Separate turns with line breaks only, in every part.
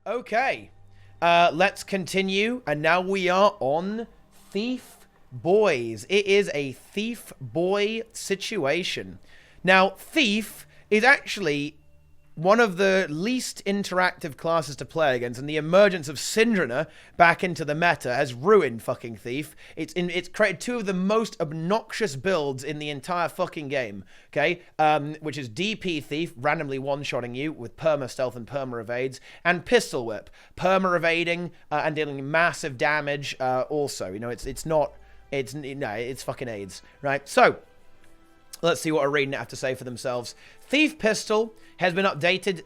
Okay, let's continue. And now we are on Thief Boys. It is a Thief Boy situation. Now, Thief is actually one of the least interactive classes to play against, and the emergence of Syndrina back into the meta has ruined fucking Thief. It's created two of the most obnoxious builds in the entire fucking game, okay? Which is DP Thief, randomly one-shotting you with perma stealth and perma evades, and Pistol Whip, perma evading and dealing massive damage. Also, you know, it's fucking AIDS, right? So let's see what ArenaNet have to say for themselves. Thief Pistol has been updated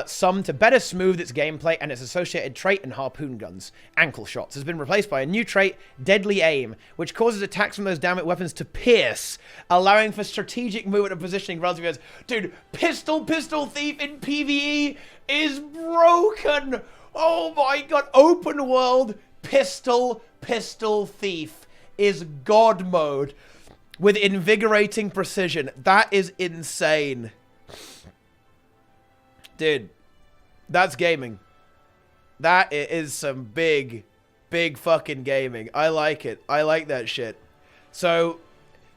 some to better smooth its gameplay and its associated trait and harpoon guns. Ankle Shots has been replaced by a new trait, Deadly Aim, which causes attacks from those damaged weapons to pierce, allowing for strategic movement and positioning relative as, dude, Pistol Thief in PvE is broken! Oh my god, open world Pistol Thief is God mode with invigorating precision. That is insane. Dude, that's gaming. That is some big fucking gaming. I like it. I like that shit. So,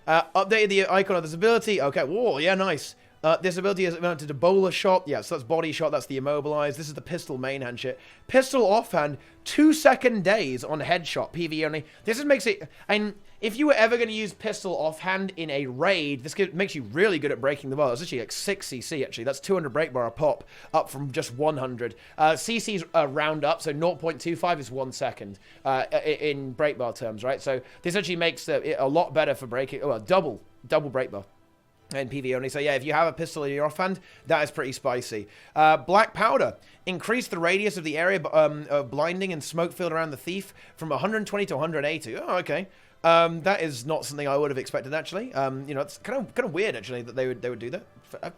updated the icon of this ability. Okay, whoa, yeah, nice. This ability is mounted to bowler shot. Yeah, so that's body shot. That's the immobilized. This is the pistol main hand shit. Pistol offhand, 2-second days on headshot. PvE only. This makes it... And if you were ever going to use pistol offhand in a raid, this makes you really good at breaking the bar. It's actually like 6 CC, actually. That's 200 break bar a pop, up from just 100. CC's round up, so 0.25 is 1 second in break bar terms, right? So this actually makes it a lot better for breaking... Well, double break bar. And PvE only. So yeah, if you have a pistol in your offhand, that is pretty spicy. Black Powder. Increase the radius of the area of blinding and smoke field around the thief from 120 to 180. Oh, okay. That is not something I would have expected, actually. You know, it's kind of weird, actually, that they would do that.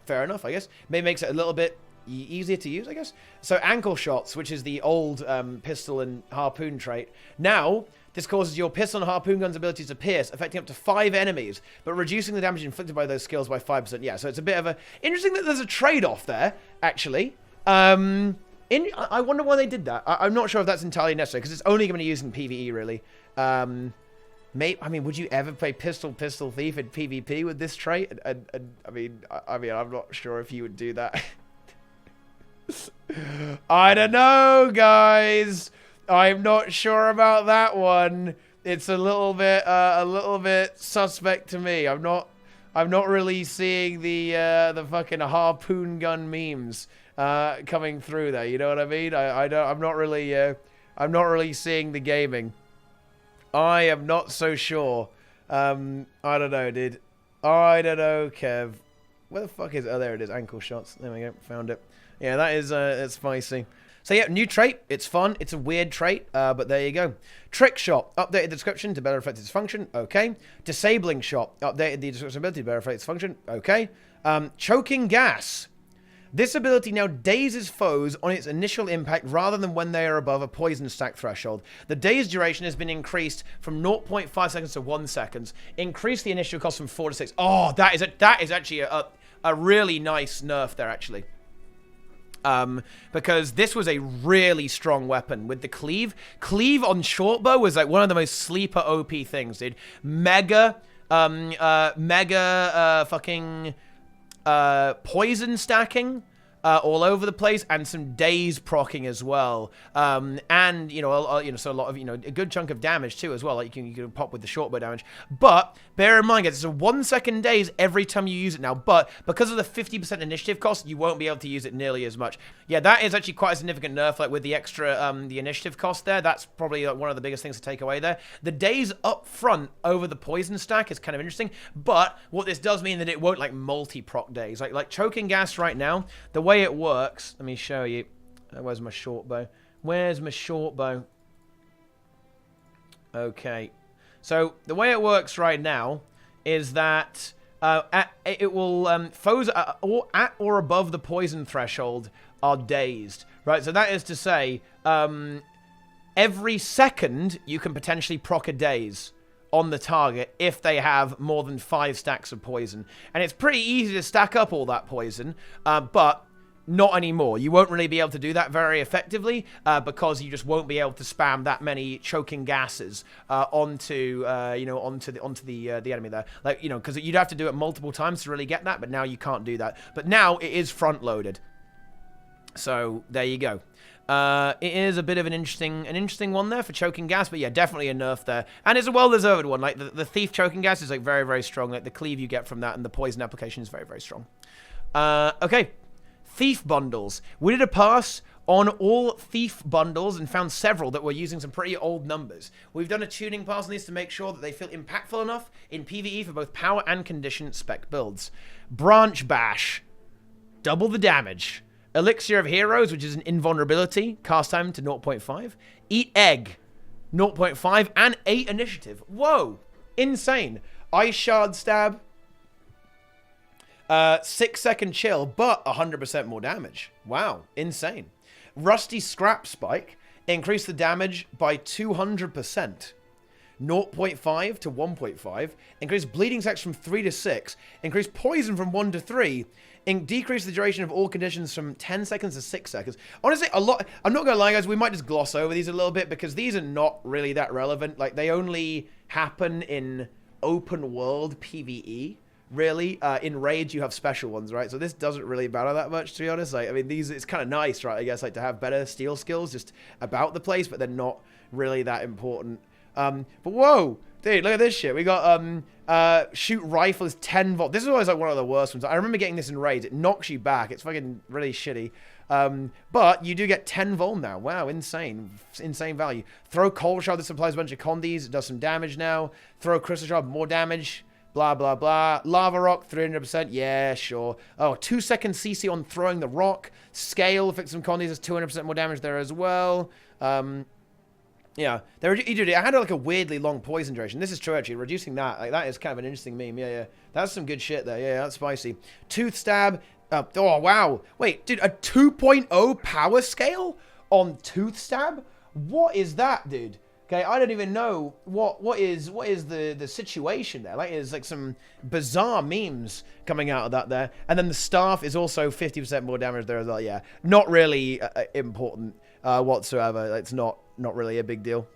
Fair enough, I guess. Maybe makes it a little bit easier to use, I guess. So Ankle Shots, which is the old pistol and harpoon trait. Now, this causes your pistol and harpoon gun's ability to pierce, affecting up to 5 enemies, but reducing the damage inflicted by those skills by 5%. Yeah, so it's a bit of a... Interesting that there's a trade-off there, actually. I wonder why they did that. I'm not sure if that's entirely necessary, because it's only going to be used in PvE, really. I mean, would you ever play Pistol Thief in PvP with this trait? And I mean, I'm not sure if you would do that. I don't know, guys. I'm not sure about that one. It's a little bit suspect to me. I'm not really seeing the fucking harpoon gun memes coming through there. You know what I mean? I'm not really seeing the gaming. I am not so sure. I don't know, dude. I don't know, Kev. Where the fuck is it? Oh, there it is. Ankle Shots. There we go. Found it. Yeah, that is it's spicy. So yeah, new trait. It's fun. It's a weird trait, but there you go. Trick Shot. Updated the description to better affect its function. Okay. Disabling Shot. Updated the description ability to better affect its function. Okay. Choking Gas. This ability now dazes foes on its initial impact rather than when they are above a poison stack threshold. The daze duration has been increased from 0.5 seconds to 1 second. Increase the initial cost from 4 to 6. Oh, that is actually a really nice nerf there, actually. Because this was a really strong weapon with the cleave. Cleave on shortbow was like one of the most sleeper OP things, dude. Mega fucking poison stacking all over the place, and some daze procking as well, and so a lot of a good chunk of damage too as well. Like you can pop with the shortbow damage, but bear in mind, guys, it's a 1 second daze every time you use it now. But because of the 50% initiative cost, you won't be able to use it nearly as much. Yeah, that is actually quite a significant nerf. Like with the extra the initiative cost there, that's probably one of the biggest things to take away there. The daze up front over the poison stack is kind of interesting, but what this does mean that it won't like multi-proc daze. Like Choking Gas right now, the way it works, let me show you. Where's my short bow? Where's my short bow? Okay, so the way it works right now is that it will foes at or above the poison threshold are dazed, right? So that is to say, every second you can potentially proc a daze on the target if they have more than 5 stacks of poison, and it's pretty easy to stack up all that poison, but Not anymore. You won't really be able to do that very effectively because you just won't be able to spam that many choking gases onto the enemy there. Like, because you'd have to do it multiple times to really get that, but now you can't do that. But now it is front loaded. So there you go. It is a bit of an interesting one there for choking gas, but yeah, definitely a nerf there, and it's a well-deserved one. Like the thief choking gas is like very, very strong. Like the cleave you get from that, and the poison application is very, very strong. Okay. Thief bundles. We did a pass on all thief bundles and found several that were using some pretty old numbers. We've done a tuning pass on these to make sure that they feel impactful enough in PvE for both power and condition spec builds. Branch Bash. Double the damage. Elixir of Heroes, which is an invulnerability. Cast time to 0.5. Eat Egg. 0.5 and 8 initiative. Whoa. Insane. Ice Shard Stab. 6-second chill, but 100% more damage. Wow, insane. Rusty Scrap Spike, increase the damage by 200%. 0.5 to 1.5. Increase bleeding sex from 3 to 6. Increase poison from 1 to 3. Decrease the duration of all conditions from 10 seconds to 6 seconds. Honestly, a lot. I'm not going to lie, guys. We might just gloss over these a little bit because these are not really that relevant. Like, they only happen in open world PvE. Really, in raids you have special ones, right? So this doesn't really matter that much, to be honest. Like, I mean, it's kind of nice, right? I guess, like, to have better steal skills just about the place, but they're not really that important. But whoa, dude, look at this shit. We got shoot rifle is 10 volt. This is always like one of the worst ones. I remember getting this in raids. It knocks you back. It's fucking really shitty. But you do get 10 vol now. Wow, insane value. Throw cold shard. This applies a bunch of condies. It does some damage now. Throw crystal shard, more damage. Blah, blah, blah. Lava rock, 300%. Yeah, sure. Oh, 2-second CC on throwing the rock. Scale, fix some condies. There's 200% more damage there as well. Yeah. I had like a weirdly long poison duration. This is true, actually. Reducing that. Like, that is kind of an interesting meme. Yeah. That's some good shit there. Yeah, that's spicy. Tooth stab. Oh, wow. Wait, dude, a 2.0 power scale on tooth stab? What is that, dude? Okay, I don't even know what is the situation there. Like, there's like some bizarre memes coming out of that there. And then the staff is also 50% more damage there as well. Yeah, not really important whatsoever. It's not really a big deal.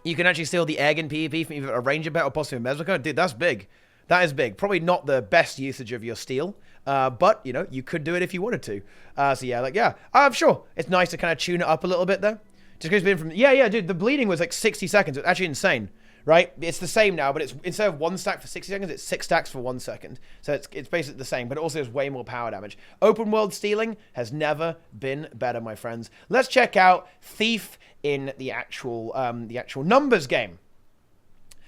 You can actually steal the egg in PvP from either a ranger bet or possibly a mesmer. Dude, that's big. That is big. Probably not the best usage of your steal. But, you could do it if you wanted to. So yeah, like, yeah. I'm sure it's nice to kind of tune it up a little bit there. Just because it's been from, yeah, dude, the bleeding was like 60 seconds. It's actually insane, right? It's the same now, but it's instead of 1 stack for 60 seconds, it's 6 stacks for 1 second. So it's basically the same, but it also has way more power damage. Open world stealing has never been better, my friends. Let's check out Thief in the actual numbers game.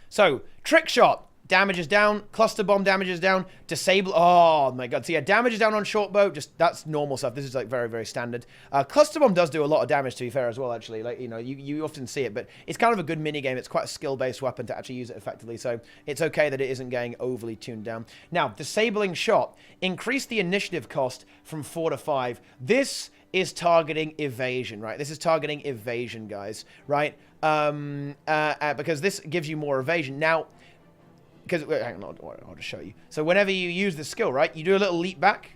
So, Trick Shot. Damage is down. Cluster Bomb damage is down. Disable. Oh, my God. So, yeah, damage is down on Short Bow. Just, that's normal stuff. This is, like, very, very standard. Cluster Bomb does do a lot of damage, to be fair, as well, actually. Like, you often see it, but it's kind of a good mini-game. It's quite a skill-based weapon to actually use it effectively, so it's okay that it isn't getting overly tuned down. Now, Disabling Shot. Increase the initiative cost from 4 to 5. This is targeting evasion, right? This is targeting evasion, guys, right? Because this gives you more evasion. Now, hang on, I'll just show you. So whenever you use the skill, right, you do a little leap back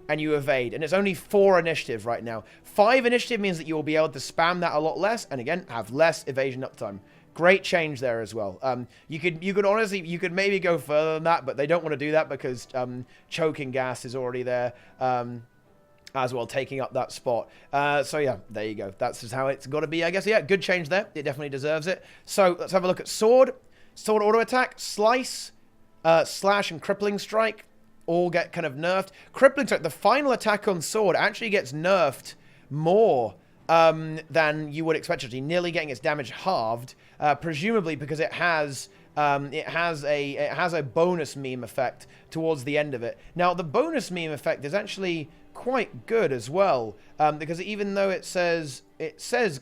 and you evade, and it's only 4 initiative right now. 5 initiative means that you will be able to spam that a lot less, and again, have less evasion uptime. Great change there as well. You could honestly, you could maybe go further than that, but they don't want to do that because choking gas is already there. As well, taking up that spot. So yeah, there you go. That's just how it's got to be, I guess. Yeah, good change there. It definitely deserves it. So let's have a look at Sword. Sword auto attack, Slice, Slash, and Crippling Strike all get kind of nerfed. Crippling Strike, the final attack on Sword actually gets nerfed more than you would expect. Actually, nearly getting its damage halved, presumably because it has a bonus meme effect towards the end of it. Now, the bonus meme effect is actually quite good as well, because even though it says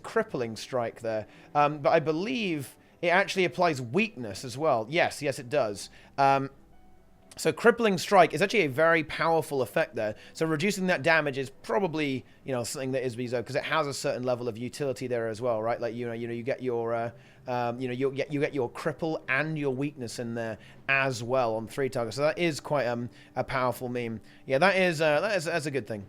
Crippling Strike there, but I believe it actually applies weakness as well. Yes, it does. So Crippling Strike is actually a very powerful effect there. So reducing that damage is probably, something that is bizarre because it has a certain level of utility there as well, right? Like, you get your, you get your cripple and your weakness in there as well on 3 targets. So that is quite a powerful meme. Yeah, that's a good thing.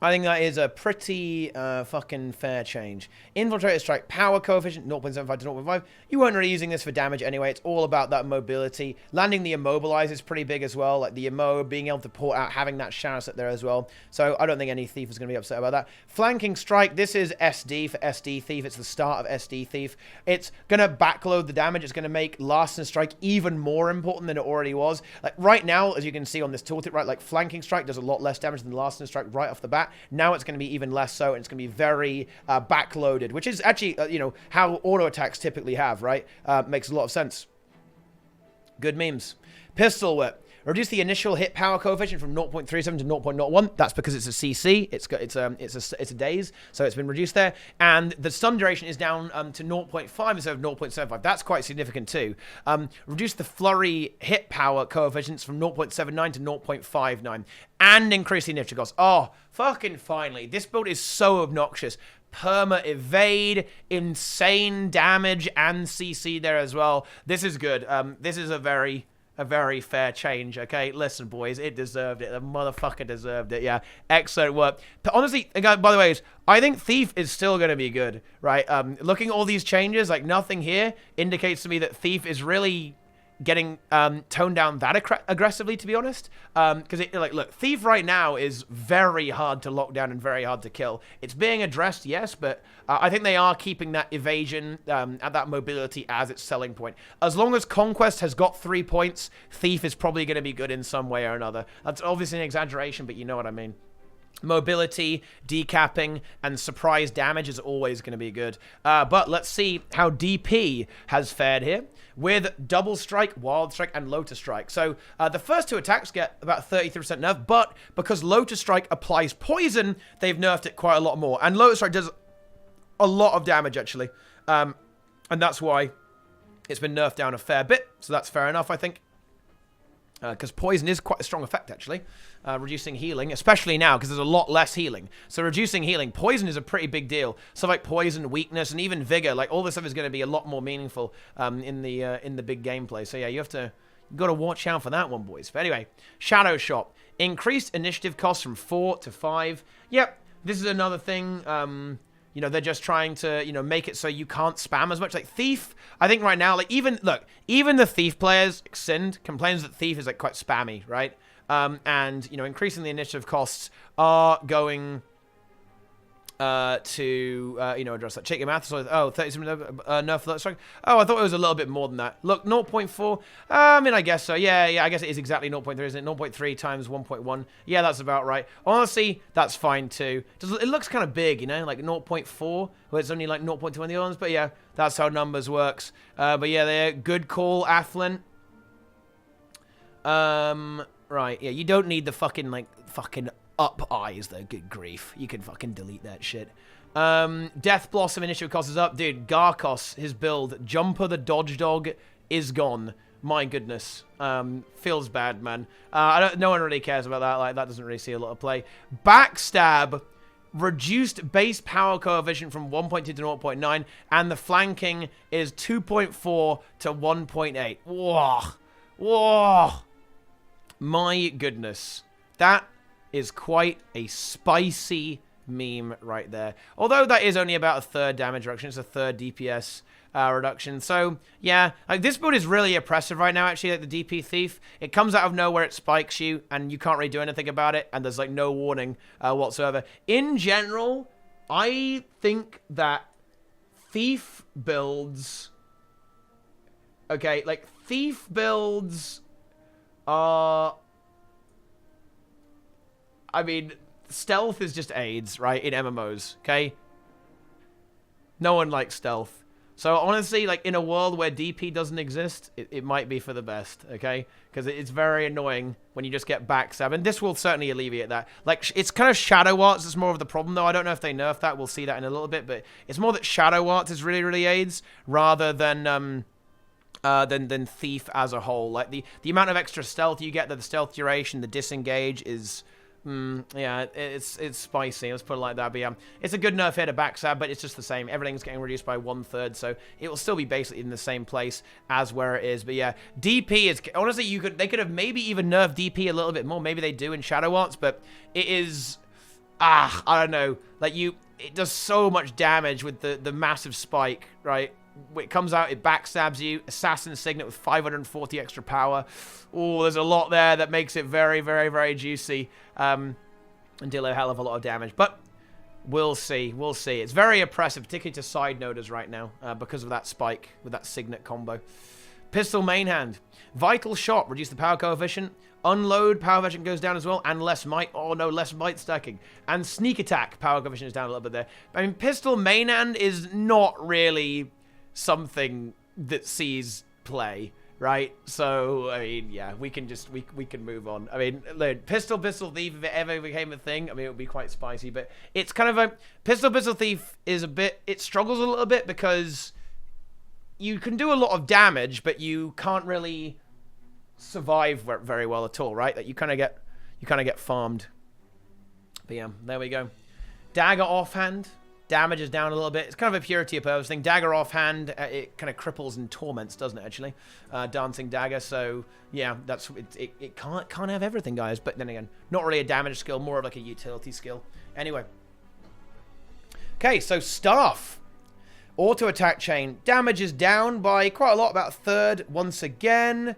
I think that is a pretty fucking fair change. Infiltrator strike power coefficient 0.75 to 0.5. You weren't really using this for damage anyway. It's all about that mobility. Landing the immobilize is pretty big as well. Like the immo, being able to port out, having that shadow set there as well. So I don't think any thief is going to be upset about that. Flanking strike. This is SD for SD thief. It's the start of SD thief. It's going to backload the damage. It's going to make larceny strike even more important than it already was. Like right now, as you can see on this tooltip, right, like flanking strike does a lot less damage than larceny strike right off the bat. Now it's going to be even less so, and it's going to be very backloaded, which is actually, you know, how auto attacks typically have, right? Makes a lot of sense. Good memes. Pistol whip. Reduce the initial hit power coefficient from 0.37 to 0.01. That's because it's a CC. It's a daze, so it's been reduced there. And the stun duration is down to 0.5 instead of 0.75. That's quite significant too. Reduce the flurry hit power coefficients from 0.79 to 0.59, and increase the initiative cost. Oh, fucking finally! This build is so obnoxious. Perma evade, insane damage, and CC there as well. This is good. This is a very fair change, okay? Listen, boys, it deserved it. The motherfucker deserved it, yeah. Excellent work. But honestly, by the way, I think Thief is still going to be good, right? Looking at all these changes, like nothing here indicates to me that Thief is really getting toned down that aggressively, to be honest. Because, like, look, Thief right now is very hard to lock down and very hard to kill. It's being addressed, yes, but I think they are keeping that evasion and that mobility as its selling point. As long as Conquest has got 3 points, Thief is probably going to be good in some way or another. That's obviously an exaggeration, but you know what I mean. Mobility, decapping, and surprise damage is always going to be good. But let's see how DP has fared here with Double Strike, Wild Strike, and Lotus Strike. So the first two attacks get about 33% nerf, but because Lotus Strike applies poison, they've nerfed it quite a lot more. And Lotus Strike does a lot of damage, actually. And that's why it's been nerfed down a fair bit. So that's fair enough, I think. Because poison is quite a strong effect, actually. Reducing healing, especially now, because there's a lot less healing. So reducing healing. Poison is a pretty big deal. So like poison, weakness, and even vigor, like all this stuff is going to be a lot more meaningful in the big gameplay. So yeah, you got to watch out for that one, boys. But anyway, Shadow Shot. Increased initiative cost from 4 to 5. Yep, this is another thing. You know, they're just trying to, you know, make it so you can't spam as much. Like, Thief, I think right now, like, even the Thief players, Sind, complains that Thief is, like, quite spammy, right? And, you know, increasing the initiative costs are going to, you know, address that. Check your math. So, oh, 37 nerf for that strike. Oh, I thought it was a little bit more than that. Look, 0.4. I mean, I guess so. Yeah, I guess it is exactly 0.3, isn't it? 0.3 times 1.1. Yeah, that's about right. Honestly, that's fine too. It looks kind of big, you know, like 0.4, where it's only like 0.2 on the other ones. But yeah, that's how numbers works. But yeah, they're good call, Athlin. Right, yeah, you don't need the fucking up eyes, though. Good grief. You can fucking delete that shit. Death Blossom initiative cost is up. Dude, Garkos, his build, Jumper the Dodge Dog, is gone. My goodness. Feels bad, man. No one really cares about that. Like, that doesn't really see a lot of play. Backstab, reduced base power coefficient from 1.2 to 0.9, and the flanking is 2.4 to 1.8. Whoa. Whoa. My goodness. That is quite a spicy meme right there. Although that is only about a third damage reduction. It's a third DPS reduction. So, yeah, like this build is really oppressive right now, actually, like the DP Thief. It comes out of nowhere, it spikes you, and you can't really do anything about it, and there's, like, no warning whatsoever. In general, I think that Thief builds... Okay, like, Thief builds are... I mean, stealth is just AIDS, right, in MMOs, okay? No one likes stealth. So, honestly, like, in a world where DP doesn't exist, it might be for the best, okay? Because it's very annoying when you just get backstab, and this will certainly alleviate that. Like, it's kind of Shadow Arts that's more of the problem, though. I don't know if they nerf that. We'll see that in a little bit, but it's more that Shadow Arts is really, really AIDS, rather than Thief as a whole. Like, the amount of extra stealth you get, the stealth duration, the disengage is... yeah, it's spicy. Let's put it like that. But yeah, it's a good nerf here to backstab, but it's just the same. Everything's getting reduced by 1/3, so it will still be basically in the same place as where it is. But yeah, DP is honestly they could have maybe even nerfed DP a little bit more. Maybe they do in Shadow Arts, but it is I don't know. Like, it does so much damage with the massive spike, right? It comes out, it backstabs you. Assassin Signet with 540 extra power. Oh, there's a lot there that makes it very, very, very juicy. And deal a hell of a lot of damage. But we'll see. We'll see. It's very oppressive, particularly to side noders right now, because of that spike with that Signet combo. Pistol main hand. Vital Shot. Reduce the power coefficient. Unload, power coefficient goes down as well, and less might. Oh no, less might stacking. And sneak attack, power coefficient is down a little bit there. I mean, pistol main hand is not really something that sees play, right? So, I mean, yeah, we can just, we can move on. I mean, look, Pistol Thief, if it ever became a thing, I mean, it would be quite spicy, but it's kind of a, Pistol Thief is a bit, it struggles a little bit because you can do a lot of damage, but you can't really survive very well at all, right? That you kind of get farmed. But yeah, there we go. Dagger offhand. Damage is down a little bit. It's kind of a purity of purpose thing. Dagger offhand, it kind of cripples and torments, doesn't it, actually? Dancing Dagger, so yeah, that's it can't have everything, guys. But then again, not really a damage skill, more of like a utility skill. Anyway. Okay, so Staff. Auto attack chain. Damage is down by quite a lot, about a third once again.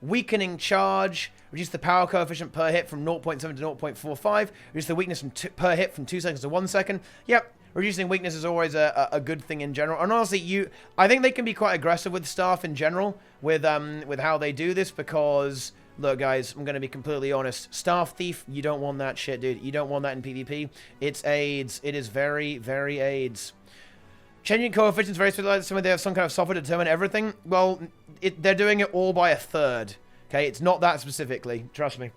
Weakening charge. Reduce the power coefficient per hit from 0.7 to 0.45. Reduce the weakness per hit from 2 seconds to 1 second. Yep, reducing weakness is always a good thing in general. And honestly, I think they can be quite aggressive with Staff in general with how they do this because, look, guys, I'm going to be completely honest. Staff Thief, you don't want that shit, dude. You don't want that in PvP. It's AIDS. It is very, very AIDS. Changing coefficients very specialized. They have some kind of software to determine everything. Well, they're doing it all by a third. Okay, it's not that specifically. Trust me.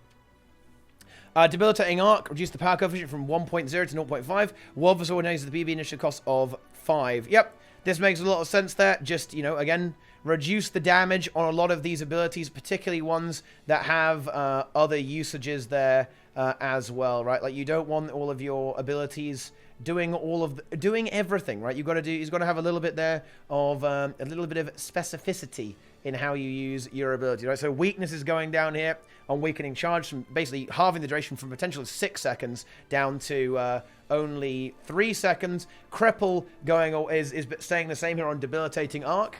Debilitating Arc. Reduce the power coefficient from 1.0 to 0.5. Wolf Sword raises the PB initial cost of 5. Yep, this makes a lot of sense there. Just, you know, again, reduce the damage on a lot of these abilities, particularly ones that have other usages there as well, right? Like, you don't want all of your abilities doing everything, right? You've got to have a little bit there of a little bit of specificity in how you use your ability, right? So weakness is going down here on weakening charge, from basically halving the duration from potential 6 seconds down to only 3 seconds. Cripple is staying the same here on debilitating arc,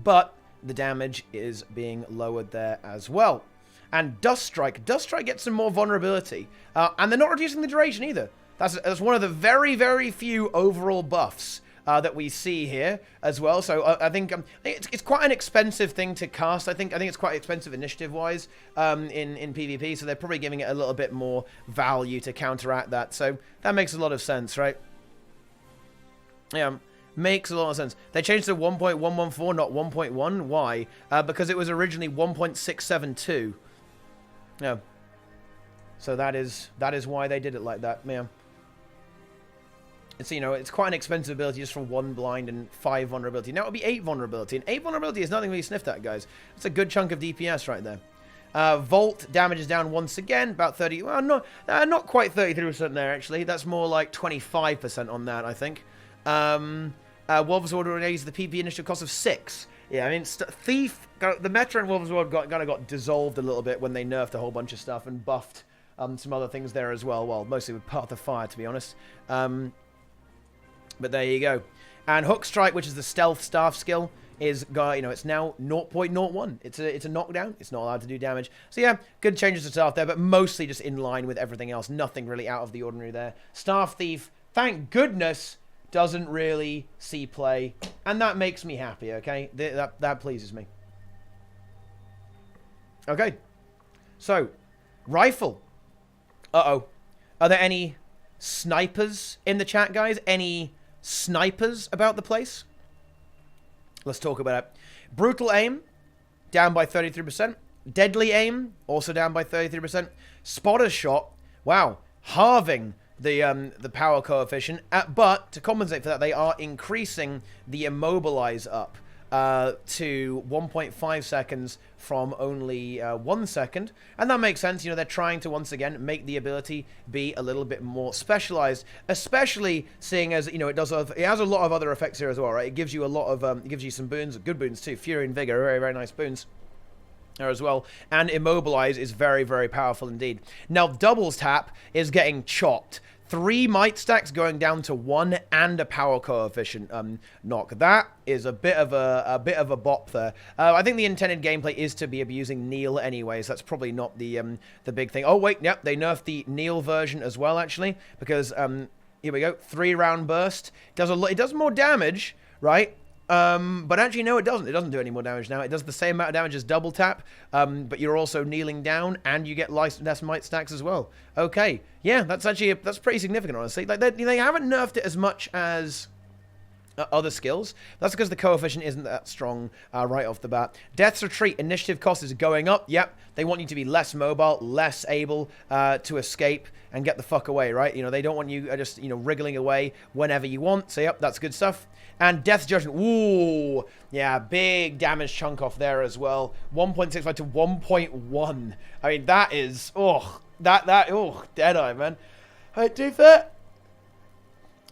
but the damage is being lowered there as well. And Dust Strike gets some more vulnerability, and they're not reducing the duration either. That's one of the very, very few overall buffs that we see here as well. So I think it's quite an expensive thing to cast. I think it's quite expensive initiative-wise in PvP. So they're probably giving it a little bit more value to counteract that. So that makes a lot of sense, right? Yeah, makes a lot of sense. They changed to 1.114, not 1.1. Why? Because it was originally 1.672. Yeah. So that is why they did it like that. Yeah. It's, you know, it's quite an expensive ability just from 1 blind and 5 vulnerability. Now it would be 8 vulnerability, and 8 vulnerability is nothing to be sniffed at, guys. It's a good chunk of DPS right there. Volt damage is down once again, about 30. Well, not quite 33% there actually. That's more like 25% on that, I think. Wolf's Order raises the PP initial cost of 6. Yeah, I mean, Thief, the Meta in Wolf's Order got dissolved a little bit when they nerfed a whole bunch of stuff and buffed some other things there as well. Well, mostly with Path of Fire, to be honest. But there you go. And Hook Strike, which is the stealth staff skill, is, you know, it's now 0.01. It's a knockdown. It's not allowed to do damage. So yeah, good changes to staff there, but mostly just in line with everything else. Nothing really out of the ordinary there. Staff Thief, thank goodness, doesn't really see play, and that makes me happy. Okay, that pleases me. Okay, so rifle. Uh-oh, are there any snipers in the chat, guys? Any snipers about the place? Let's talk about it. Brutal Aim, down by 33%. Deadly Aim, also down by 33%. Spotter Shot, wow, halving the power coefficient. But to compensate for that, they are increasing the Immobilize up to 1.5 seconds from only 1 second. And that makes sense. You know, they're trying to, once again, make the ability be a little bit more specialized, especially seeing as, you know, it has a lot of other effects here as well, right? It gives you a lot of, it gives you some boons, good boons too. Fury and Vigor, very, very nice boons. there as well. And Immobilize is very, very powerful indeed. Now, Doubles Tap is getting chopped. 3 might stacks going down to 1 and a power coefficient knock. That is a bit of a bop there. I think the intended gameplay is to be abusing Kneel anyways. That's probably not the big thing. Oh wait, yep, they nerfed the Kneel version as well actually, because here we go, 3-round burst it does more damage, right? But actually, no, it doesn't. It doesn't do any more damage now. It does the same amount of damage as double tap, but you're also kneeling down, and you get less might stacks as well. Okay, yeah, that's pretty significant, honestly. Like they haven't nerfed it as much as other skills. That's because the coefficient isn't that strong right off the bat. Death's Retreat initiative cost is going up. Yep, they want you to be less mobile, less able to escape and get the fuck away, right? You know, they don't want you just, you know, wriggling away whenever you want. So, yep, that's good stuff. And Death's Judgment. Ooh, yeah, big damage chunk off there as well. 1.65 to 1.1. I mean, that is, Deadeye, man. Hey, do that.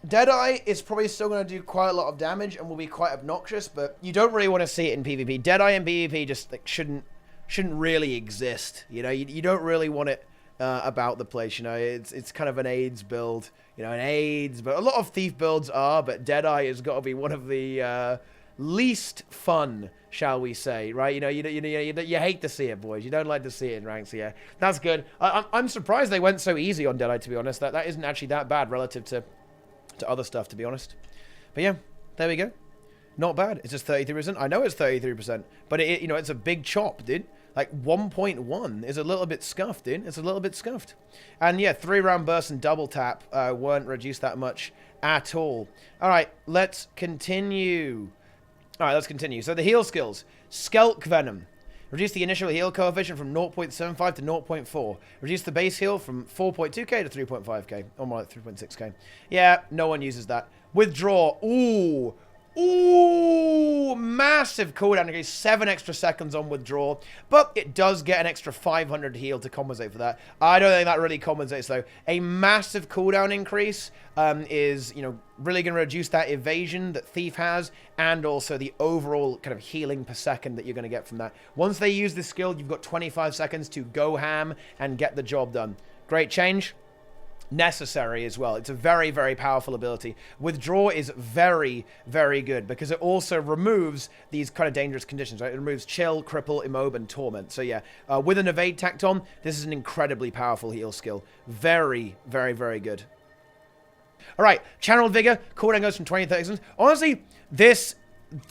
Deadeye is probably still going to do quite a lot of damage and will be quite obnoxious, but you don't really want to see it in PvP. Deadeye and PvP just like shouldn't really exist. You know, you don't really want it about the place. You know, it's kind of an AIDS build. You know, but a lot of Thief builds are, but Deadeye has got to be one of the least fun, shall we say, right? You know, you hate to see it, boys. You don't like to see it in ranks, yeah. That's good. I'm surprised they went so easy on Deadeye, to be honest. That isn't actually that bad relative to other stuff, to be honest. But yeah, there we go. Not bad. It's just 33%. I know it's 33%, but you know, it's a big chop, dude. Like 1.1 is a little bit scuffed, dude. It's a little bit scuffed. And yeah, 3-round burst and double tap weren't reduced that much at all. All right, let's continue. All right, let's continue. So the heal skills. Skelk Venom. Reduce the initial heal coefficient from 0.75 to 0.4. Reduce the base heal from 4.2k to 3.5k. Or more like 3.6k. Yeah, no one uses that. Withdraw. Ooh. Ooh, massive cooldown increase, 7 extra seconds on withdraw, but it does get an extra 500 heal to compensate for that. I don't think that really compensates though. A massive cooldown increase is, you know, really going to reduce that evasion that Thief has, and also the overall kind of healing per second that you're going to get from that. Once they use this skill, you've got 25 seconds to go ham and get the job done. Great change. Necessary as well. It's a very, very powerful ability. Withdraw is very, very good because it also removes these kind of dangerous conditions, right? It removes chill, cripple, immob, and torment. So yeah, with an evade tacked on, this is an incredibly powerful heal skill. Very, very, very good. All right, Channeled Vigor, cooldown goes from 20 to 30 seconds. Honestly, this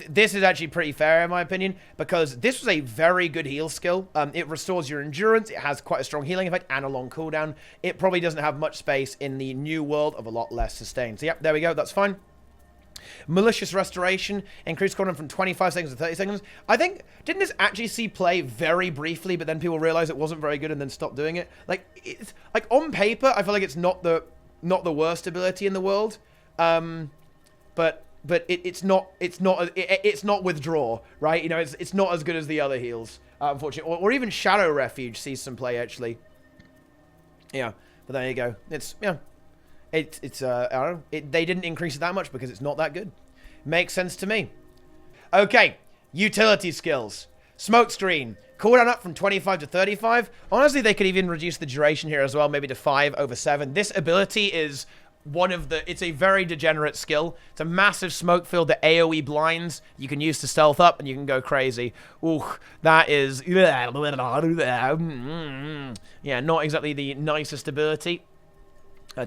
is actually pretty fair in my opinion, because this was a very good heal skill. It restores your endurance, it has quite a strong healing effect and a long cooldown. It probably doesn't have much space in the new world of a lot less sustain. So yep, there we go, that's fine. Malicious Restoration, increased cooldown from 25 seconds to 30 seconds. I think, didn't this actually see play very briefly, but then people realized it wasn't very good and then stopped doing it? Like, it's like on paper, I feel like it's not the worst ability in the world. But it's not withdraw, right? You know, it's not as good as the other heals, unfortunately. Or even Shadow Refuge sees some play actually. Yeah, but there you go. It's yeah, I don't know. They didn't increase it that much because it's not that good. Makes sense to me. Okay, utility skills. Smokescreen. Cooldown up from 25 to 35. Honestly, they could even reduce the duration here as well, maybe to 5/7. This ability is it's a very degenerate skill. It's a massive smoke field that AoE blinds. You can use to stealth up and you can go crazy. Ooh, that is, yeah, not exactly the nicest ability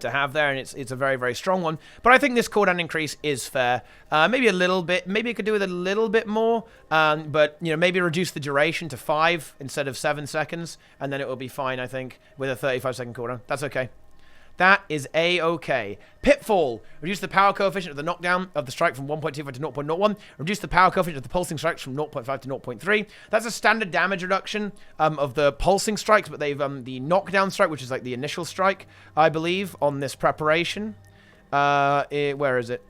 to have there, and it's a very, very strong one. But I think this cooldown increase is fair. Maybe a little bit, maybe it could do with a little bit more, but, you know, maybe reduce the duration to 5 instead of 7 seconds, and then it will be fine, I think, with a 35-second cooldown. That's okay. That is A-okay. Pitfall. Reduce the power coefficient of the knockdown of the strike from 1.25 to 0.01. Reduce the power coefficient of the pulsing strikes from 0.5 to 0.3. That's a standard damage reduction of the pulsing strikes, but they've the knockdown strike, which is like the initial strike, I believe, on this preparation. Where is it?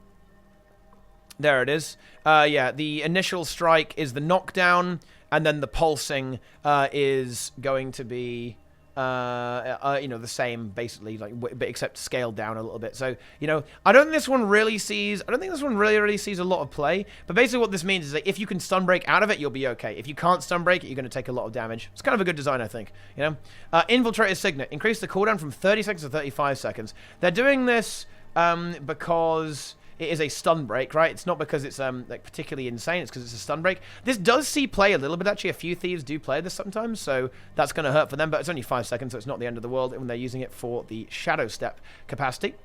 There it is. Yeah, the initial strike is the knockdown, and then the pulsing is going to be... You know, the same basically, like, but except scaled down a little bit. So, you know, I don't think this one really sees a lot of play. But basically what this means is that if you can stun break out of it, you'll be okay. If you can't stun break it, you're going to take a lot of damage. It's kind of a good design, I think. You know, Infiltrator's Signet, increase the cooldown from 30 seconds to 35 seconds. They're doing this because it is a stun break, right? It's not because it's like particularly insane. It's because it's a stun break. This does see play a little bit, actually. A few thieves do play this sometimes, so that's going to hurt for them. But it's only 5 seconds, so it's not the end of the world when they're using it for the Shadow Step capacity.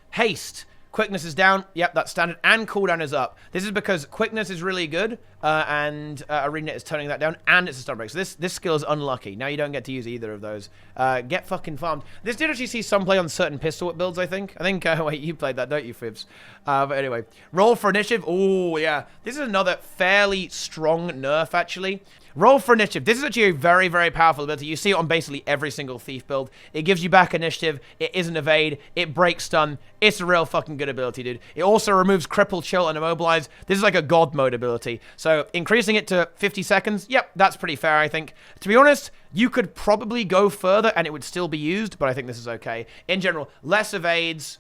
Haste. Quickness is down. Yep, that's standard. And cooldown is up. This is because quickness is really good, and ArenaNet is turning that down, and it's a stun break. So this skill is unlucky. Now you don't get to use either of those. Get fucking farmed. This did actually see some play on certain pistol whip builds, I think. Wait, you played that, don't you, Fibs? But anyway. Roll for initiative. Oh, yeah. This is another fairly strong nerf, actually. Roll for initiative. This is actually a very, very powerful ability. You see it on basically every single thief build. It gives you back initiative. It isn't evade. It breaks stun. It's a real fucking good ability, dude. It also removes cripple, chill, and immobilize. This is like a god mode ability. So increasing it to 50 seconds, yep, that's pretty fair, I think. To be honest, you could probably go further and it would still be used, but I think this is okay. In general, less evades,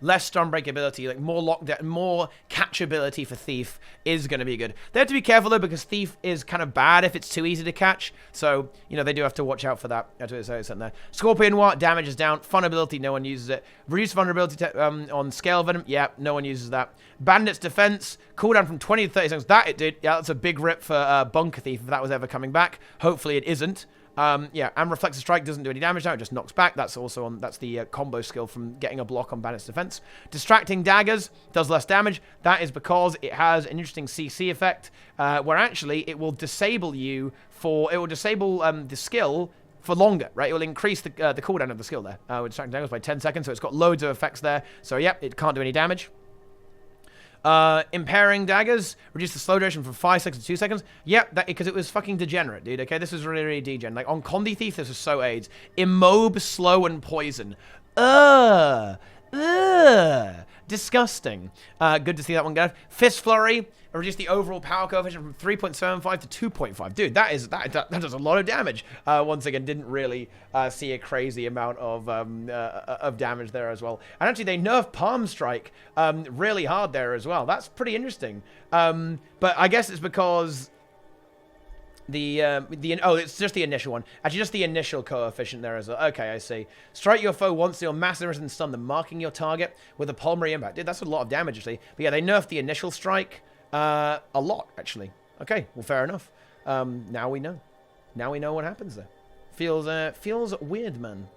less stun break ability, like more lockdown, more catchability for Thief is going to be good. They have to be careful though, because Thief is kind of bad if it's too easy to catch. So, you know, they do have to watch out for that. There. Scorpion Wart, damage is down. Fun ability, no one uses it. Reduce vulnerability on Scale Venom, yeah, no one uses that. Bandit's Defense, cooldown from 20 to 30 seconds. That it did. Yeah, that's a big rip for Bunker Thief if that was ever coming back. Hopefully it isn't. Yeah, and Reflexive Strike doesn't do any damage now, it just knocks back. That's also on, that's the combo skill from getting a block on Bandit's Defense. Distracting Daggers does less damage. That is because it has an interesting CC effect, where actually it will disable you for, it will disable the skill for longer, right? It will increase the cooldown of the skill there, with Distracting Daggers by 10 seconds, so it's got loads of effects there. So yeah, it can't do any damage. Impairing Daggers, reduce the slow duration from 5 seconds to 2 seconds. Yep, that because it was fucking degenerate, dude. Okay, this was really, really degen. Like on Condi Thief, this was so AIDS. Immob, slow, and poison. Disgusting. Good to see that one go. Fist Flurry, reduce the overall power coefficient from 3.75 to 2.5. Dude, that does a lot of damage. Once again, didn't really see a crazy amount of damage there as well. And actually, they nerfed Palm Strike really hard there as well. That's pretty interesting. But I guess it's because it's just the initial one. Actually, just the initial coefficient there as well. Okay, I see. Strike your foe once, deal massive damage and stun them, marking your target with a pulmonary impact. Dude, that's a lot of damage, actually. But yeah, they nerfed the initial strike a lot, actually. Okay, well, fair enough. Now we know. Now we know what happens there. Feels weird, man.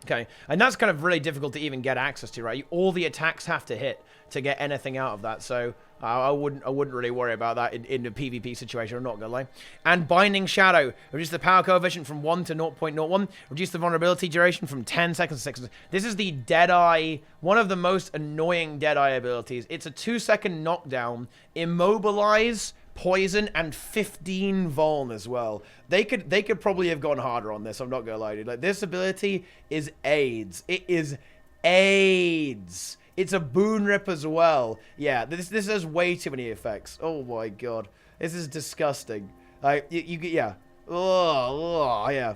Okay, and that's kind of really difficult to even get access to, right? All the attacks have to hit to get anything out of that, so I wouldn't really worry about that in a PvP situation, I'm not gonna lie. And Binding Shadow, reduce the power coefficient from 1 to 0.01, reduce the vulnerability duration from 10 seconds to 6 seconds. This is the Deadeye, one of the most annoying Deadeye abilities. It's a 2-second knockdown, immobilize, poison, and 15 vuln as well. They could probably have gone harder on this, I'm not gonna lie, dude. Like, this ability is AIDS. It is AIDS. It's a boon rip as well. Yeah, this has way too many effects. Oh my god. This is disgusting. Like, yeah. Oh, yeah.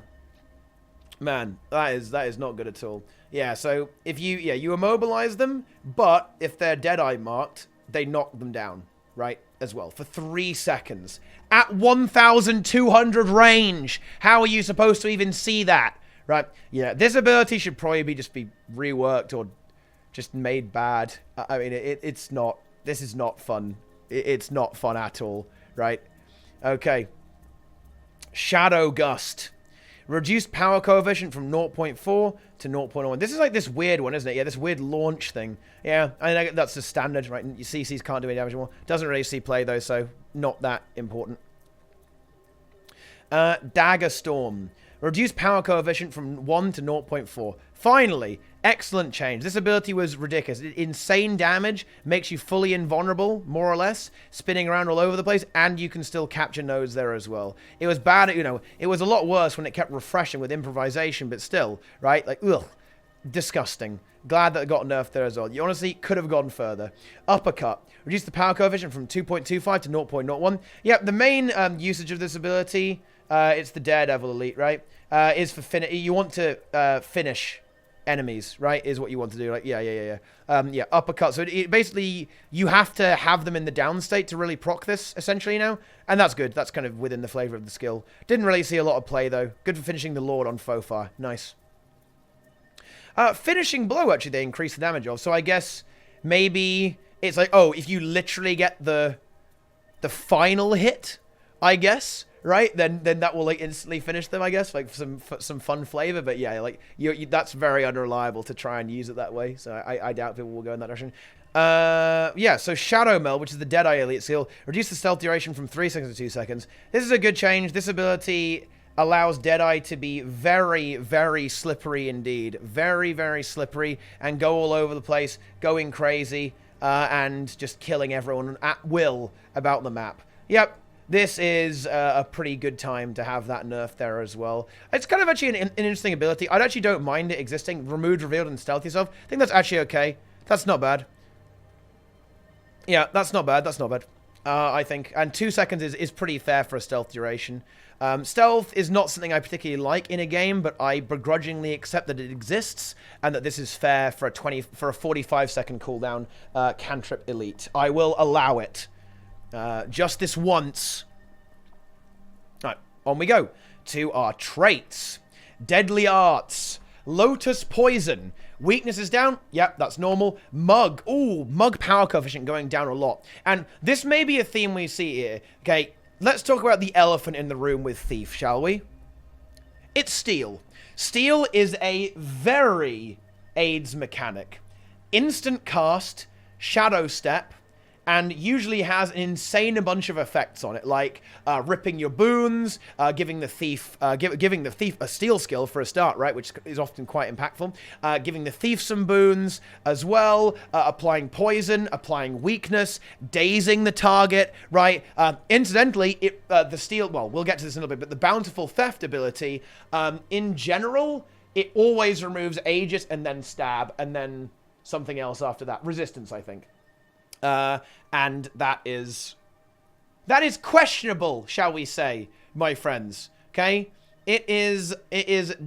Man, that is not good at all. Yeah, so if you immobilize them, but if they're Deadeye marked, they knock them down, right? As well, for 3 seconds. At 1,200 range. How are you supposed to even see that? Right? Yeah, this ability should probably just be reworked or just made bad. I mean, it's not, this is not fun. It's not fun at all, right? Okay. Shadow Gust. Reduced power coefficient from 0.4 to 0.1. This is like this weird one, isn't it? Yeah, this weird launch thing. Yeah, I mean, that's the standard, right? Your CCs can't do any damage anymore. Doesn't really see play, though, so not that important. Dagger Storm. Reduced power coefficient from 1 to 0.4. Finally, excellent change. This ability was ridiculous. Insane damage, makes you fully invulnerable, more or less, spinning around all over the place, and you can still capture nodes there as well. It was bad, you know, it was a lot worse when it kept refreshing with improvisation, but still, right? Like, ugh, disgusting. Glad that it got nerfed there as well. You honestly could have gone further. Uppercut. Reduce the power coefficient from 2.25 to 0.01. Yep, the main usage of this ability It's the Daredevil elite, right? Is for you want to finish enemies, right? Is what you want to do. Like, yeah. Uppercut. So basically, you have to have them in the down state to really proc this, essentially, now. And that's good. That's kind of within the flavor of the skill. Didn't really see a lot of play, though. Good for finishing the Lord on Fofar. Nice. Finishing blow, actually, they increase the damage of. So I guess maybe it's like, oh, if you literally get the final hit, I guess, right? Then that will like instantly finish them, I guess, like some fun flavor. But yeah, like you that's very unreliable to try and use it that way. So I doubt people will go in that direction. Yeah, so Shadow Meld, which is the Deadeye elite skill, reduce the stealth duration from 3 seconds to 2 seconds. This is a good change. This ability allows Deadeye to be very, very slippery indeed. Very, very slippery and go all over the place, going crazy, and just killing everyone at will about the map. Yep, this is a pretty good time to have that nerf there as well. It's kind of actually an interesting ability. I actually don't mind it existing. Removed, revealed, and stealth yourself. I think that's actually okay. That's not bad. Yeah, that's not bad. That's not bad. I think. And 2 seconds is pretty fair for a stealth duration. Stealth is not something I particularly like in a game, but I begrudgingly accept that it exists and that this is fair for a 45-second cooldown cantrip elite. I will allow it. Just this once. Alright, on we go to our traits. Deadly Arts. Lotus Poison. Weakness is down. Yep, that's normal. Mug. Ooh, Mug power coefficient going down a lot. And this may be a theme we see here. Okay, let's talk about the elephant in the room with Thief, shall we? It's Steel. Steel is a very AIDS mechanic. Instant cast, shadow step, and usually has an insane bunch of effects on it, like ripping your boons, giving the thief a steal skill for a start, right, which is often quite impactful. Giving the thief some boons as well, applying poison, applying weakness, dazing the target, right. Incidentally, the steal. Well, we'll get to this in a little bit, but the bountiful theft ability, in general, it always removes Aegis and then stab and then something else after that. Resistance, I think. And that is questionable, shall we say, my friends. Okay, it is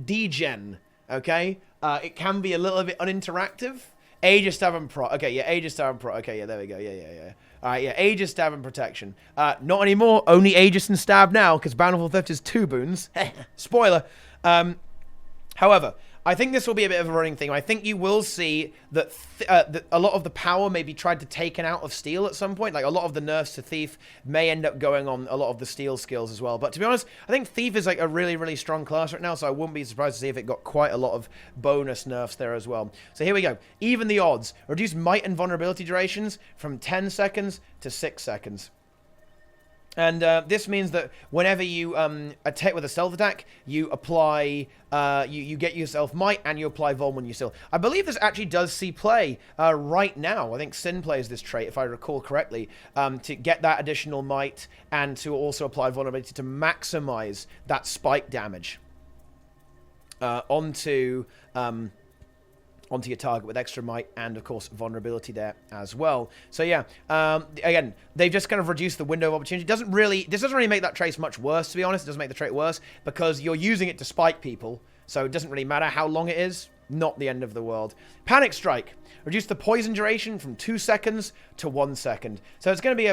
degen. Okay, it can be a little bit uninteractive. Aegis stab and pro. Okay, yeah, Aegis stab and pro. Okay, yeah, there we go. Yeah. All right, yeah, Aegis stab and protection. Not anymore. Only Aegis and stab now, because bountiful theft is 2 boons. Spoiler. However, I think this will be a bit of a running thing. I think you will see that, that a lot of the power may be tried to taken out of Steel at some point. Like, a lot of the nerfs to Thief may end up going on a lot of the Steel skills as well. But to be honest, I think Thief is like a really, really strong class right now, so I wouldn't be surprised to see if it got quite a lot of bonus nerfs there as well. So here we go. Even the odds. Reduce might and vulnerability durations from 10 seconds to 6 seconds. And this means that whenever you attack with a stealth attack, you apply, you get yourself might, and you apply vuln when you steal. I believe this actually does see play right now. I think Sin plays this trait, if I recall correctly, to get that additional might and to also apply vulnerability to maximize that spike damage onto your target with extra might and, of course, vulnerability there as well. So, yeah, again, they've just kind of reduced the window of opportunity. This doesn't really make that trace much worse, to be honest. It doesn't make the trait worse because you're using it to spike people, so it doesn't really matter how long it is. Not the end of the world. Panic Strike. Reduce the poison duration from 2 seconds to 1 second. So it's going to be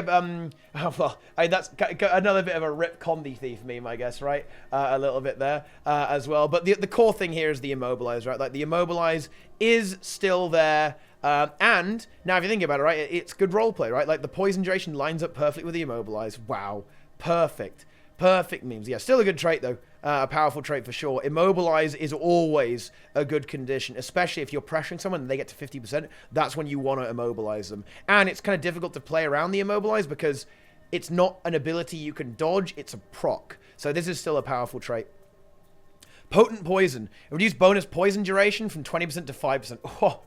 that's another bit of a Rip Condi Thief meme, I guess, right? A little bit there as well. But the core thing here is the Immobilize, right? Like, the Immobilize is still there. And now if you think about it, right, it's good roleplay, right? Like, the poison duration lines up perfectly with the Immobilize. Wow. Perfect. Perfect memes. Yeah, still a good trait, though. A powerful trait for sure. Immobilize is always a good condition, especially if you're pressuring someone and they get to 50%. That's when you want to immobilize them. And it's kind of difficult to play around the Immobilize because it's not an ability you can dodge, it's a proc. So this is still a powerful trait. Potent Poison. Reduce bonus poison duration from 20% to 5%. Oh.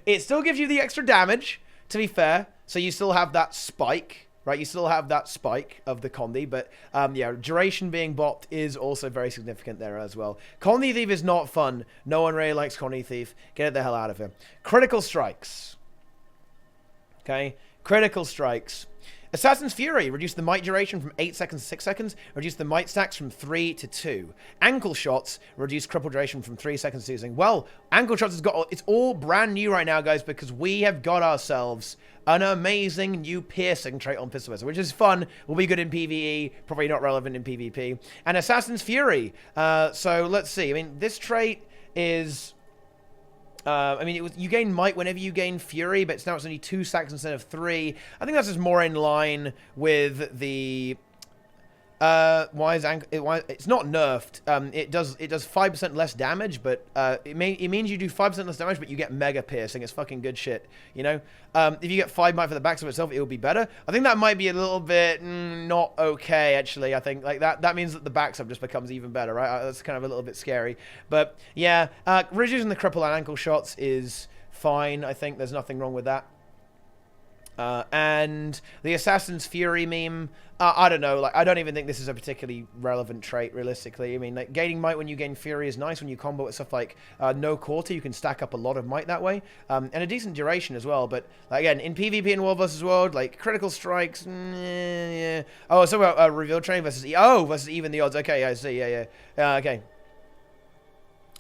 It still gives you the extra damage, to be fair. So you still have that spike. Right, you still have that spike of the Condi, but yeah, duration being bopped is also very significant there as well. Condi Thief is not fun. No one really likes Condi Thief. Get it the hell out of here. Critical Strikes. Okay, Critical Strikes. Assassin's Fury, reduce the might duration from 8 seconds to 6 seconds, reduce the might stacks from 3 to 2. Ankle shots, reduce cripple duration from 3 seconds to 2 seconds. Well, ankle shots has got, it's all brand new right now, guys, because we have got ourselves an amazing new piercing trait on Pistol Whistler, which is fun, will be good in PvE, probably not relevant in PvP. And Assassin's Fury, so let's see, I mean, this trait is... I mean, you gain might whenever you gain fury, but now it's only 2 stacks instead of 3. I think that's just more in line with the... it's not nerfed. It does 5% less damage, but it means you do 5% less damage, but you get mega piercing. It's fucking good shit, you know? If you get 5 might for the backstab itself, it will be better. I think that might be a little bit not okay, actually. I think like that means that the backstab just becomes even better, right? That's kind of a little bit scary. But yeah, reducing the cripple and ankle shots is fine. I think there's nothing wrong with that. And the Assassin's Fury meme, I don't know, like, I don't even think this is a particularly relevant trait, realistically. I mean, like, gaining might when you gain Fury is nice when you combo with stuff like no quarter. You can stack up a lot of might that way, and a decent duration as well. But, like, again, in PvP and World vs. World, like, critical strikes, yeah. Oh, so about reveal train versus versus even the odds. Okay, I see, yeah. Okay.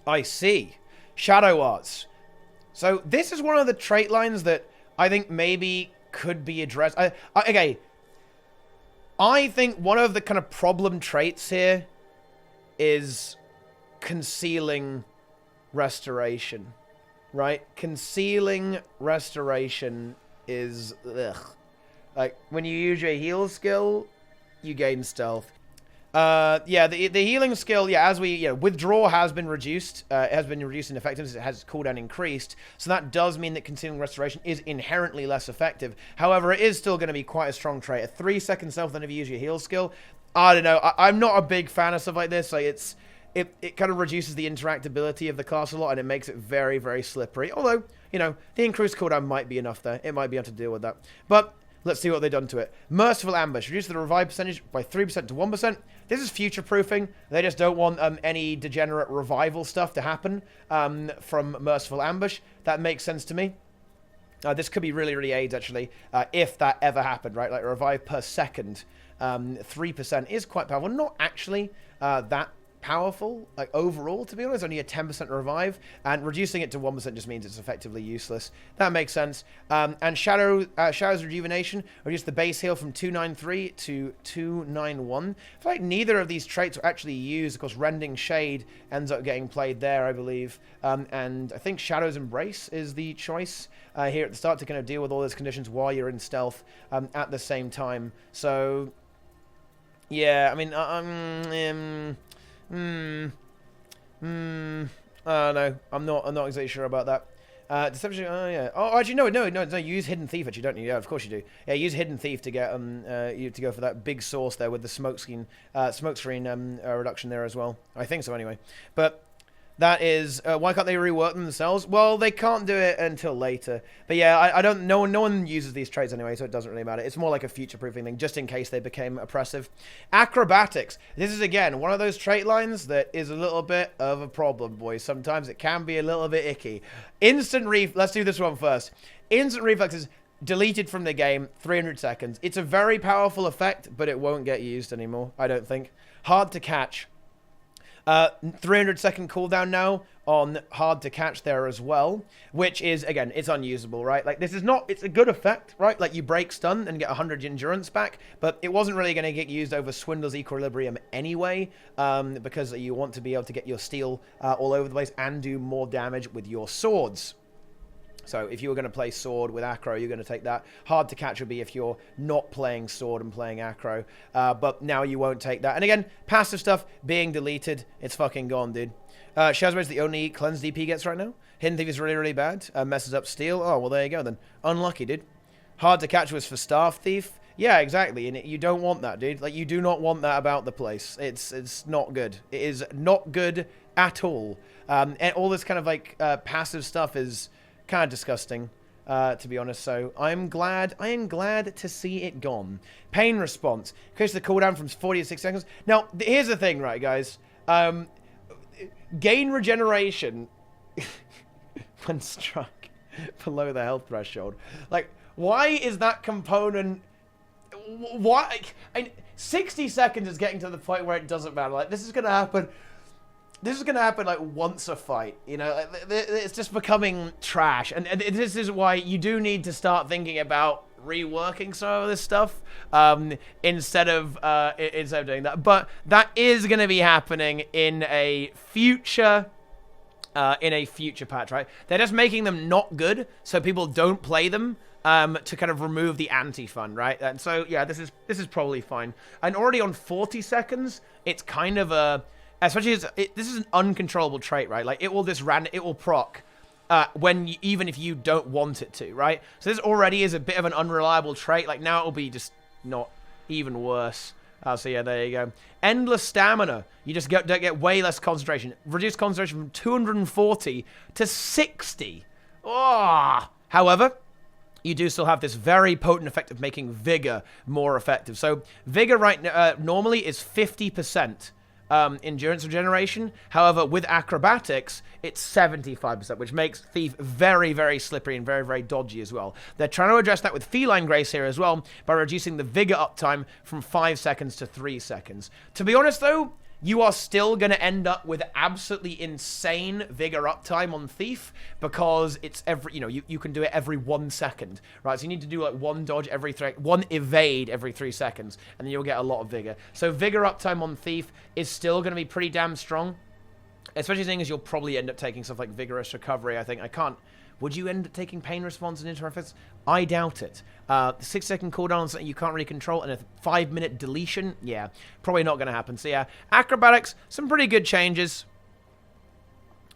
I see. Shadow Arts. So, this is one of the trait lines that I think maybe could be addressed. Okay. I think one of the kind of problem traits here is concealing restoration, right? Concealing restoration is, ugh. Like, when you use your heal skill, you gain stealth. Yeah, the healing skill, yeah, as we, withdraw has been reduced. It has been reduced in effectiveness. It has cooldown increased. So that does mean that concealing restoration is inherently less effective. However, it is still going to be quite a strong trait. A 3-second stealth whenever you use your heal skill. I don't know. I'm not a big fan of stuff like this. Like, it kind of reduces the interactability of the class a lot, and it makes it very, very slippery. Although, the increased cooldown might be enough there. It might be able to deal with that. But let's see what they've done to it. Merciful Ambush. Reduce the revive percentage by 3% to 1%. This is future-proofing. They just don't want any degenerate revival stuff to happen from Merciful Ambush. That makes sense to me. This could be really, really AIDS, actually, if that ever happened, right? Like, revive per second. 3% is quite powerful. Not actually that powerful, like, overall, to be honest. Only a 10% revive, and reducing it to 1% just means it's effectively useless. That makes sense. And Shadow's Rejuvenation, reduce the base heal from 293 to 291. I feel like neither of these traits are actually used. Of course, Rending Shade ends up getting played there, I believe. And I think Shadow's Embrace is the choice here at the start to kind of deal with all those conditions while you're in stealth at the same time. So, yeah, I mean, no, I'm not exactly sure about that. Deception, yeah. Oh, actually, no, you use Hidden Thief, actually, don't you? Yeah, of course you do. Yeah, use Hidden Thief to get, you to go for that big source there with the smoke screen reduction there as well. I think so, anyway. But that is, why can't they rework them themselves? Well, they can't do it until later. But yeah, no one uses these traits anyway, so it doesn't really matter. It's more like a future-proofing thing, just in case they became oppressive. Acrobatics. This is, again, one of those trait lines that is a little bit of a problem, boys. Sometimes it can be a little bit icky. Let's do this one first. Instant reflexes deleted from the game, 300 seconds. It's a very powerful effect, but it won't get used anymore, I don't think. Hard to catch. 300-second cooldown now on hard to catch there as well, which is, again, it's unusable, right? Like, this is not, it's a good effect, right? Like, you break stun and get 100 endurance back, but it wasn't really going to get used over Swindler's Equilibrium anyway, because you want to be able to get your steel all over the place and do more damage with your swords. So if you were going to play sword with acro, you're going to take that. Hard to catch would be if you're not playing sword and playing acro. But now you won't take that. And again, passive stuff being deleted. It's fucking gone, dude. Shazway is the only cleanse DP gets right now. Hidden Thief is really, really bad. Messes up steel. Oh, well, there you go then. Unlucky, dude. Hard to catch was for Staff Thief. Yeah, exactly. And you don't want that, dude. Like, you do not want that about the place. It's not good. It is not good at all. And all this kind of, like, passive stuff is kind of disgusting, to be honest. So I am glad to see it gone. Pain response increases the cooldown from 40 to 6 seconds. Now here's the thing, right, guys? Gain regeneration when struck below the health threshold. Like, why is that component? what? 60 seconds is getting to the point where it doesn't matter. Like, this is going to happen. This is going to happen, like, once a fight, you know? Like, it's just becoming trash. And this is why you do need to start thinking about reworking some of this stuff instead of doing that. But that is going to be happening in a future patch, right? They're just making them not good so people don't play them to kind of remove the anti-fun, right? And so, yeah, this is probably fine. And already on 40 seconds, it's kind of a... Especially as this is an uncontrollable trait, right? Like, it will just it will proc even if you don't want it to, right? So this already is a bit of an unreliable trait. Like, now it'll be just not even worse. So yeah, there you go. Endless stamina. You just don't get way less concentration. Reduce concentration from 240 to 60. Oh! However, you do still have this very potent effect of making Vigor more effective. So Vigor right now normally is 50%. Endurance regeneration. However, with Acrobatics, it's 75%, which makes Thief very, very slippery and very, very dodgy as well. They're trying to address that with Feline Grace here as well by reducing the Vigor uptime from 5 seconds to 3 seconds. To be honest, though, you are still going to end up with absolutely insane Vigor uptime on Thief because it's you can do it every 1 second, right? So you need to do like one dodge one evade every 3 seconds, and then you'll get a lot of Vigor. So Vigor uptime on Thief is still going to be pretty damn strong, especially seeing as you'll probably end up taking stuff like Vigorous Recovery. Would you end up taking Pain Response and Interference? I doubt it. 6-second cooldown on something you can't really control, and a 5-minute deletion? Yeah, probably not going to happen. So yeah, Acrobatics, some pretty good changes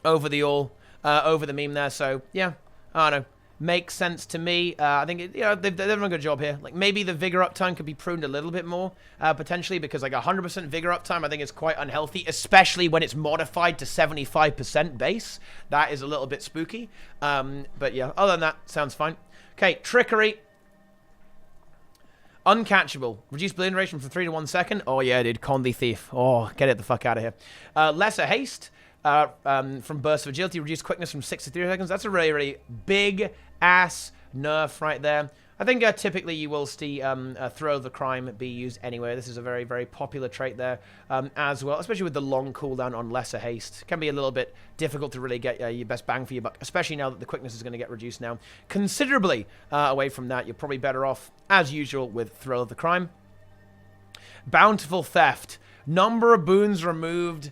over the meme there. So yeah, I don't know. Makes sense to me. I think they've done a good job here. Like, maybe the Vigor uptime could be pruned a little bit more, potentially, because like 100% Vigor uptime I think is quite unhealthy, especially when it's modified to 75% base. That is a little bit spooky. But yeah, other than that, sounds fine. Okay, Trickery. Uncatchable. Reduce bleeding duration from 3 to 1 second. Oh yeah, dude. Con the Thief. Oh, get it the fuck out of here. Lesser Haste. From Burst of Agility, reduce quickness from 6 to 3 seconds. That's a really, really big-ass nerf right there. I think typically you will see Throw the Crime be used anyway. This is a very, very popular trait there as well, especially with the long cooldown on Lesser Haste. It can be a little bit difficult to really get your best bang for your buck, especially now that the quickness is going to get reduced now considerably away from that. You're probably better off, as usual, with Throw the Crime. Bountiful Theft. Number of boons removed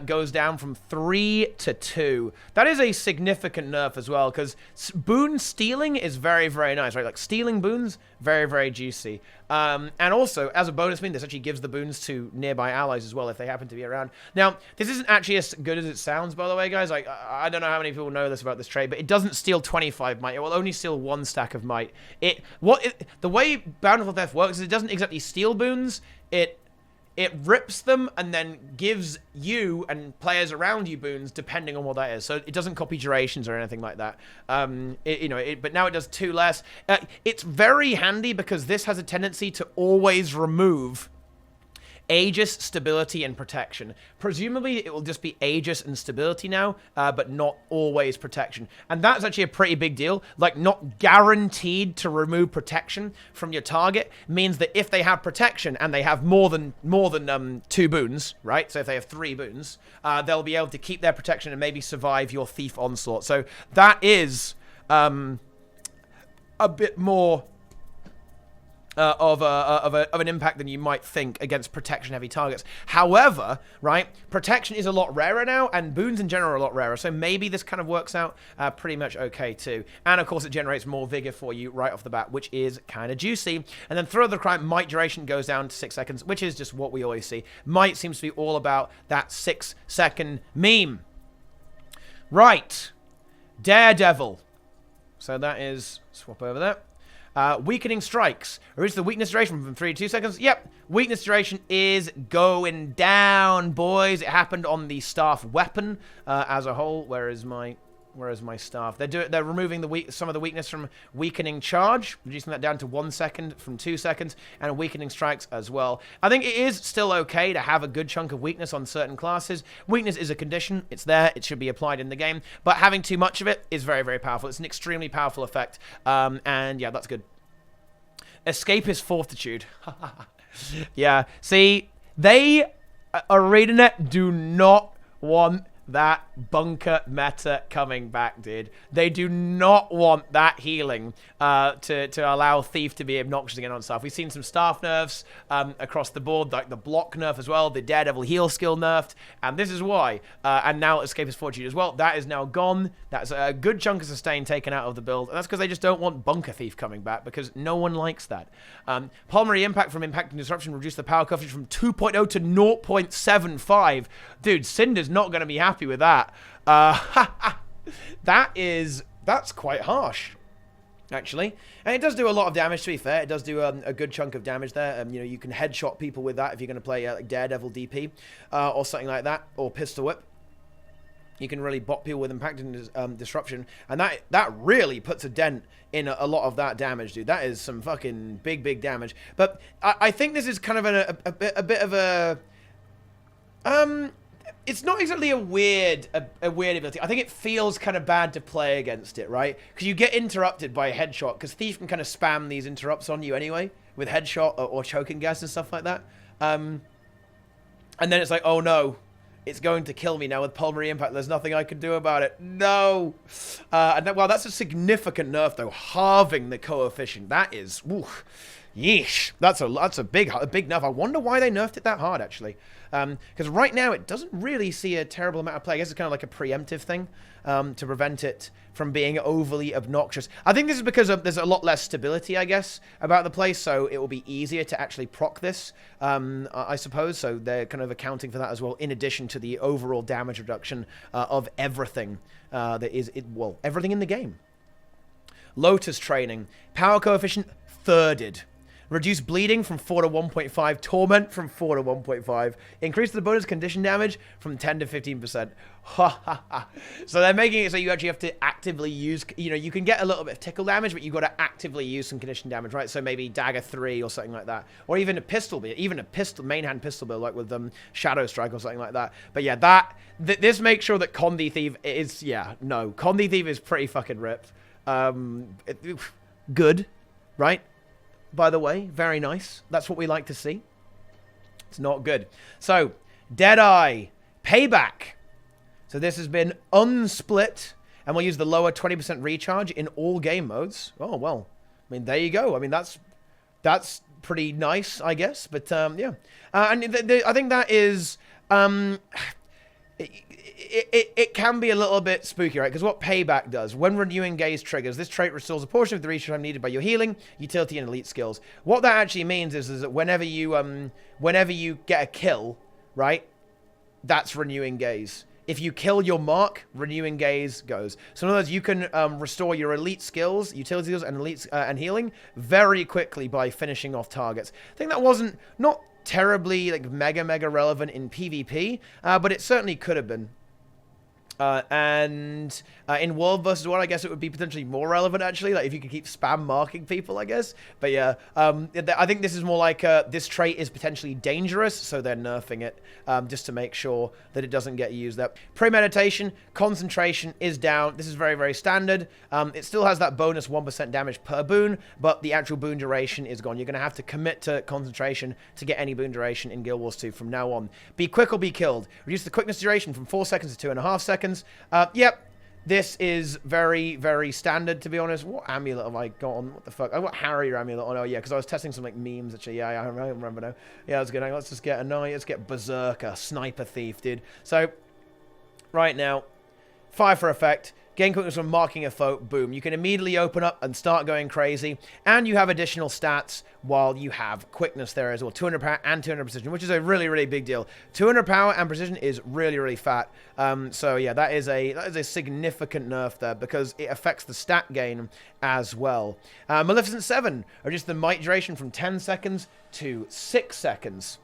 goes down from 3 to 2. That is a significant nerf as well, because boon stealing is very, very nice, right? Like, stealing boons, very, very juicy. And also, as a bonus mean, this actually gives the boons to nearby allies as well, if they happen to be around. Now, this isn't actually as good as it sounds, by the way, guys. Like, I don't know how many people know this about this trait, but it doesn't steal 25 might. It will only steal 1 stack of might. The way Bountiful Theft works is it doesn't exactly steal boons. It rips them and then gives you and players around you boons depending on what that is. So it doesn't copy durations or anything like that. But now it does 2 less. It's very handy because this has a tendency to always remove Aegis, Stability, and Protection. Presumably, it will just be Aegis and Stability now, but not always Protection. And that's actually a pretty big deal. Like, not guaranteed to remove Protection from your target means that if they have Protection and they have more than 2 boons, right? So if they have 3 boons, they'll be able to keep their Protection and maybe survive your Thief Onslaught. So that is a bit more of an impact than you might think against protection-heavy targets. However, right, protection is a lot rarer now, and boons in general are a lot rarer, so maybe this kind of works out pretty much okay too. And of course, it generates more vigor for you right off the bat, which is kind of juicy. And then Throw the Crime, might duration goes down to 6 seconds, which is just what we always see. Might seems to be all about that 6-second meme. Right. Daredevil. So that is, swap over that. Weakening Strikes. Reduce the weakness duration from 3 to 2 seconds. Yep, weakness duration is going down, boys. It happened on the staff weapon as a whole. Where is my staff? They're removing some of the weakness from Weakening Charge, reducing that down to 1 second from 2 seconds, and Weakening Strikes as well. I think it is still okay to have a good chunk of weakness on certain classes. Weakness is a condition. It's there. It should be applied in the game. But having too much of it is very, very powerful. It's an extremely powerful effect. And yeah, that's good. Escapist Fortitude. Yeah, see, ArenaNet do not want that bunker meta coming back, dude. They do not want that healing to allow Thief to be obnoxious again on stuff. We've seen some staff nerfs across the board, like the block nerf as well, the Daredevil heal skill nerfed, and this is why. And now Escapist Fortitude as well. That is now gone. That's a good chunk of sustain taken out of the build, and that's because they just don't want Bunker Thief coming back, because no one likes that. Pulmonary Impact from Impacting Disruption reduced the power coverage from 2.0 to 0.75. Dude, Cinder's not going to be happy with that. That's quite harsh, actually. And it does do a lot of damage, to be fair. It does do a good chunk of damage there. You know, you can headshot people with that if you're going to play like Daredevil DP or something like that, or Pistol Whip. You can really bot people with Impacting Disruption, and that really puts a dent in a lot of that damage, dude. That is some fucking big damage. But I think this is kind of a bit of a it's not exactly a weird ability. I think it feels kind of bad to play against it, right? Because you get interrupted by a headshot, because Thief can kind of spam these interrupts on you anyway, with headshot or choking gas and stuff like that. And then it's like, oh no, it's going to kill me now with Pulmonary Impact. There's nothing I can do about it. No. Well, that's a significant nerf, though. Halving the coefficient. That is, oof, yeesh. That's a big nerf. I wonder why they nerfed it that hard, actually. Because right now it doesn't really see a terrible amount of play. I guess it's kind of like a preemptive thing to prevent it from being overly obnoxious. I think this is because there's a lot less stability, I guess, about the play, so it will be easier to actually proc this, I suppose. So they're kind of accounting for that as well, in addition to the overall damage reduction of everything everything in the game. Lotus Training. Power coefficient thirded. Reduce bleeding from 4 to 1.5. Torment from 4 to 1.5. Increase the bonus condition damage from 10 to 15%. So they're making it so you actually have to actively use, you know, you can get a little bit of tickle damage, but you've got to actively use some condition damage, right? So maybe Dagger 3 or something like that. Or even a pistol build, main hand pistol build, like with Shadow Strike or something like that. But yeah, this makes sure that Condi Thief is, Condi Thief is pretty fucking ripped. Good, right? By the way, very nice. That's what we like to see. It's not good. So, Deadeye, Payback. So this has been unsplit, and we'll use the lower 20% recharge in all game modes. Oh, well, I mean, there you go. I mean, that's pretty nice, I guess. But, yeah. And I think that is... It can be a little bit spooky, right? Because what Payback does, when renewing gaze triggers, this trait restores a portion of the recharge time needed by your healing, utility, and elite skills. What that actually means is that whenever you get a kill, right, that's renewing gaze. If you kill your mark, renewing gaze goes. So in other words, you can restore your elite skills, utility skills, and elite and healing very quickly by finishing off targets. I think that wasn't not terribly like mega relevant in PvP, but it certainly could have been. And in World vs. World, I guess it would be potentially more relevant, actually, like if you could keep spam marking people, I guess. But yeah, I think this is more like this trait is potentially dangerous, so they're nerfing it just to make sure that it doesn't get used up. Premeditation, concentration is down. This is very standard. It still has that bonus 1% damage per boon, but the actual boon duration is gone. You're going to have to commit to concentration to get any boon duration in Guild Wars 2 from now on. Be quick or be killed. Reduce the quickness duration from 4 seconds to 2.5 seconds. Yep, this is very standard, to be honest. What amulet have I got on? What the fuck? I got Harrier amulet on. Oh yeah, because I was testing some like memes actually. Yeah, I remember now. Yeah, that's good. Let's just get let's get Berserker, Sniper Thief, dude. So right now, fire for effect. Gain quickness from marking a foe, boom. You can immediately open up and start going crazy, and you have additional stats while you have quickness there as well. 200 power and 200 precision, which is a really big deal. 200 power and precision is really fat. So yeah, that is a significant nerf there because it affects the stat gain as well. Maleficent 7, reduces the might duration from 10 seconds to 6 seconds.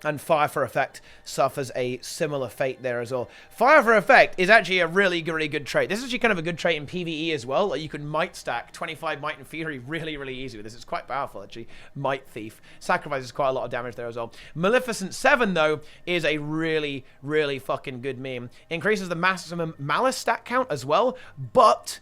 And Fire for Effect suffers a similar fate there as well. Fire for Effect is actually a really good trait. This is actually kind of a good trait in PvE as well. Like you can Might stack 25 Might and Fury really easy with this. It's quite powerful, actually. Might Thief. Sacrifices quite a lot of damage there as well. Maleficent 7, though, is a really fucking good meme. Increases the maximum Malice stat count as well, but...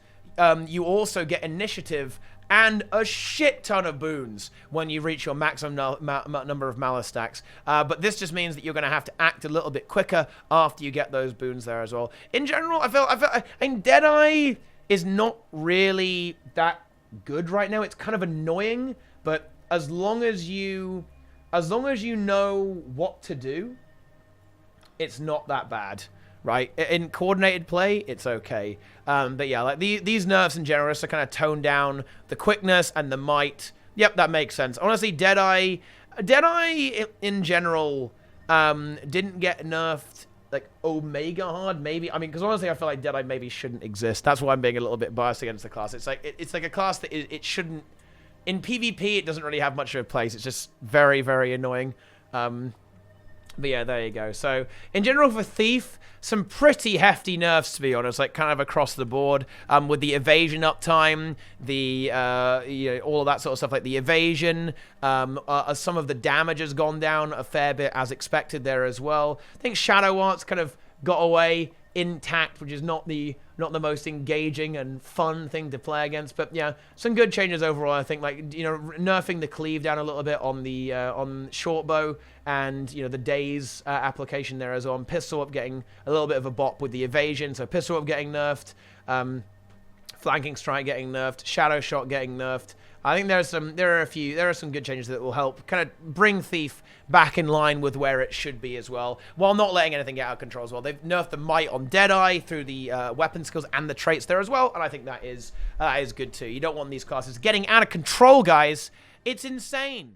you also get initiative and a shit ton of boons when you reach your maximum number of Malice stacks. But this just means that you're going to have to act a little bit quicker after you get those boons there as well. In general, I mean, Deadeye is not really that good right now. It's kind of annoying, but as long as you know what to do, it's not that bad. Right, in coordinated play, it's okay. But yeah, like these nerfs in general just to kind of tone down the quickness and the might. Yep, that makes sense. Honestly, Deadeye in general didn't get nerfed like Omega hard. Maybe, I mean, because honestly, I feel like Deadeye maybe shouldn't exist. That's why I'm being a little bit biased against the class. It's like a class that it shouldn't. In PvP, it doesn't really have much of a place. It's just very, very annoying. But yeah, there you go. So, in general for Thief, some pretty hefty nerfs, to be honest, like kind of across the board, with the evasion uptime, the, all of that sort of stuff, like the evasion, some of the damage has gone down a fair bit as expected there as well. I think Shadow Art's kind of got away intact, which is not the most engaging and fun thing to play against, but yeah, some good changes overall. I think, like, nerfing the cleave down a little bit on the on short bow, and the daze application there as well. And Pistol Whip getting a little bit of a bop with the evasion, so Pistol Whip getting nerfed, Flanking Strike getting nerfed, Shadow Shot getting nerfed. I think there are some good changes that will help kind of bring Thief back in line with where it should be as well, while not letting anything get out of control as well. They've nerfed the might on Deadeye through the weapon skills and the traits there as well, and I think that is good too. You don't want these classes getting out of control, guys. It's insane.